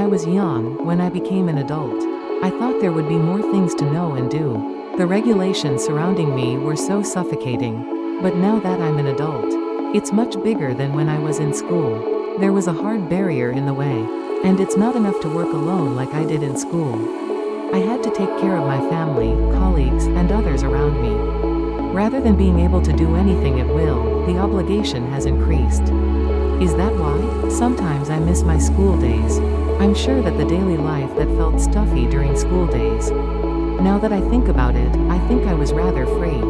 was young, when I became an adult, I thought there would be more things to know and do. The regulations surrounding me were so suffocating. But now that I'm an adult, it's much bigger than when I was in school. There was a hard barrier in the way. And it's not enough to work alone like I did in school. I had to take care of my family, colleagues, and others around me. Rather than being able to do anything at will, the obligation has increased. Is that why? Sometimes I miss my school days. I'm sure that the daily life that felt stuffy during school days. Now that I think about it, I think I was rather free.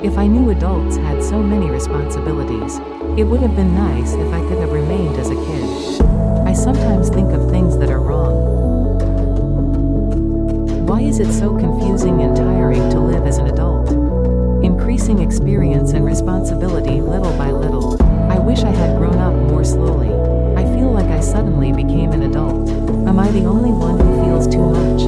If I knew adults had so many responsibilities, it would have been nice if I could have remained as a kid. I sometimes think of things that are wrong. Why is it so confusing and tiring to live as an adult? Increasing experience and responsibility little by little. I wish I had grown up more slowly. I feel like I suddenly became an adult. Am I the only one who feels too much?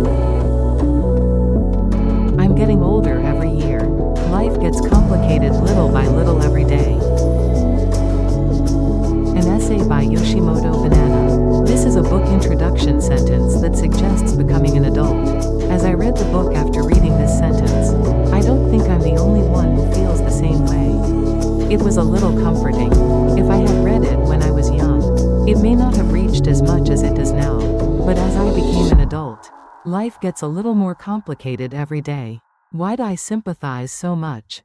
I'm getting older every year. Life gets complicated little by little every day. An essay by Yoshimoto Banana. This is a book introduction sentence that suggests becoming an adult. As I read the book after reading this sentence, I don't think I'm the only one who feels the same way. It was a little comforting. If I had read it when I was young, it may not have reached as much as it does now. But as I became an adult, life gets a little more complicated every day. Why'd I sympathize so much?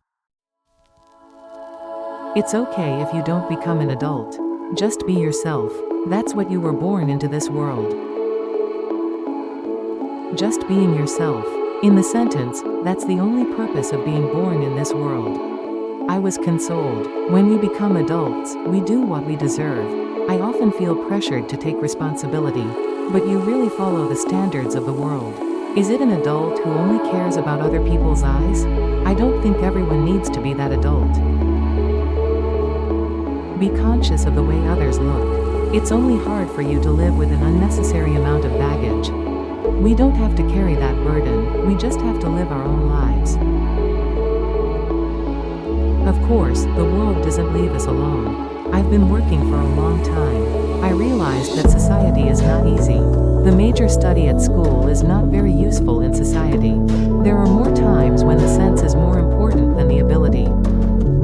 It's okay if you don't become an adult. Just be yourself. That's what you were born into this world. Just being yourself. In the sentence, that's the only purpose of being born in this world. I was consoled. When we become adults, we do what we deserve. I often feel pressured to take responsibility. But you really follow the standards of the world. Is it an adult who only cares about other people's eyes? I don't think everyone needs to be that adult. Be conscious of the way others look. It's only hard for you to live with an unnecessary amount of baggage. We don't have to carry that burden, we just have to live our own lives. Of course, the world doesn't leave us alone. I've been working for a long time. I realized that society is not easy. The major study at school is not very useful in society. There are more times when the sense is more important than the ability.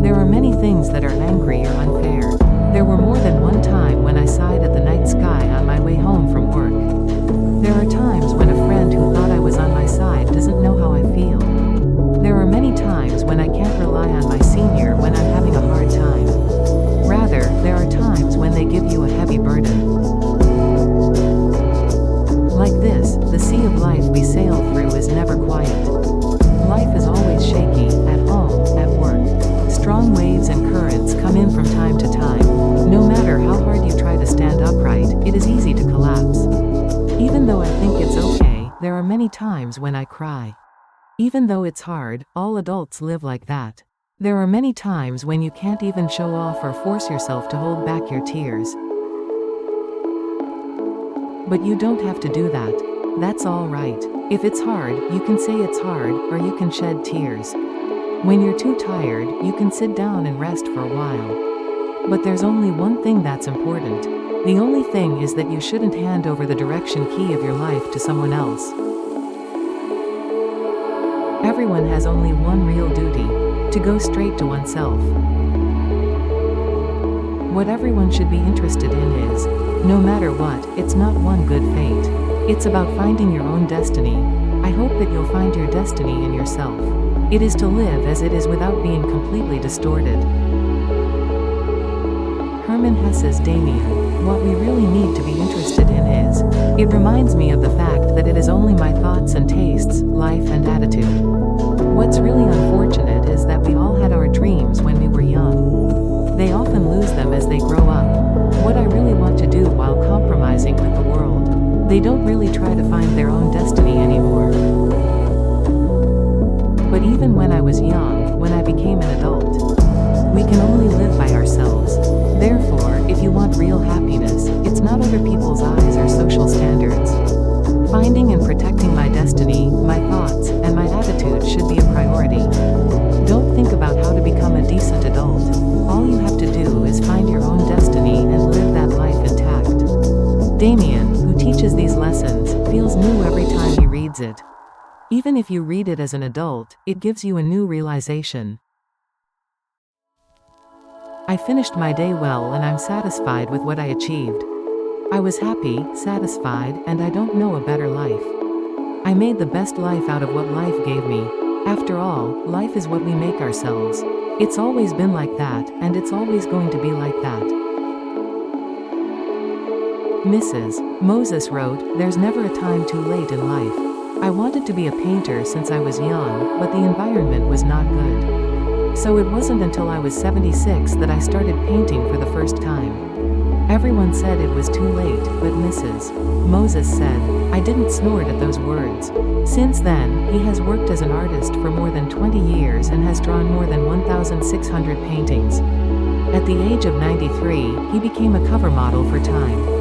There are many things that are angry or unfair. There were more than one time when I sighed at the night sky on my way home from work. There are times when a friend who thought I was on my side doesn't know how I feel. There are many times when I can't rely on my senior when I'm having a hard time. Rather, there are times when they give you a heavy burden. Like this, the sea of life we sail through is never quiet. Life is always shaky, at home, at work. Strong waves and currents come in from time to time. No matter how hard you try to stand upright, it is easy to collapse. Even though I think it's okay, there are many times when I cry. Even though it's hard, all adults live like that. There are many times when you can't even show off or force yourself to hold back your tears. But you don't have to do that. That's all right. If it's hard, you can say it's hard, or you can shed tears. When you're too tired, you can sit down and rest for a while. But there's only one thing that's important. The only thing is that you shouldn't hand over the direction key of your life to someone else. Everyone has only one real duty: to go straight to oneself. What everyone should be interested in is, no matter what, it's not one good fate. It's about finding your own destiny. I hope that you'll find your destiny in yourself. It is to live as it is without being completely distorted. Hermann Hesse's Damien. What we really need to be interested in is, it reminds me of the fact that it is only my thoughts and tastes, life and attitude. What's really unfortunate is that we all had our dreams when we were young. They often lose them as they grow up. What I really want to do while compromising with the world. They don't really try to find their own destiny anymore. But even when I was young, when I became an adult, we can only live by ourselves. Therefore, if you want real happiness, it's not other people's eyes or social standards. Finding and protecting my destiny, my thoughts, and my attitude should be a priority. Don't think about how to become a decent adult. All you have to do is find your own destiny and live that life intact. Damien, who teaches these Even if you read it as an adult, it gives you a new realization. I finished my day well and I'm satisfied with what I achieved. I was happy, satisfied, and I don't know a better life. I made the best life out of what life gave me. After all, life is what we make ourselves. It's always been like that, and it's always going to be like that. Mrs. Moses wrote, "There's never a time too late in life. I wanted to be a painter since I was young, but the environment was not good. So it wasn't until I was 76 that I started painting for the first time. Everyone said it was too late, but Mrs. Moses said, I didn't snort at those words. Since then, he has worked as an artist for more than 20 years and has drawn more than 1,600 paintings. At the age of 93, he became a cover model for Time.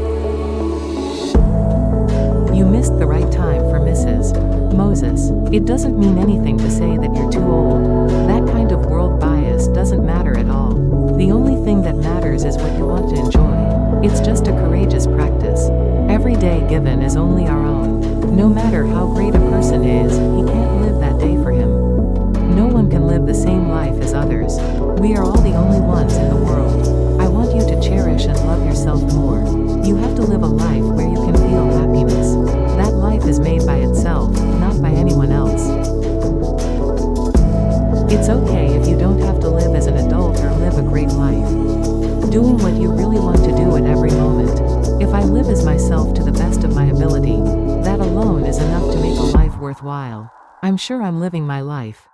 You missed the right time for Mrs. Moses. It doesn't mean anything to say that you're too old. That kind of world bias doesn't matter at all. The only thing that matters is what you want to enjoy. It's just a courageous practice. Every day given is only our own. No matter how great a person is, he can't live that day for him. No one can live the same life as others. We are all the only ones in the world. I want you to cherish and love yourself more. You have to live a life where you can feel happiness. That life is made by itself, not by anyone else. It's okay if you don't have to live as an adult or live a great life. Doing what you really want to do at every moment. If I live as myself to the best of my ability, that alone is enough to make a life worthwhile. I'm sure I'm living my life.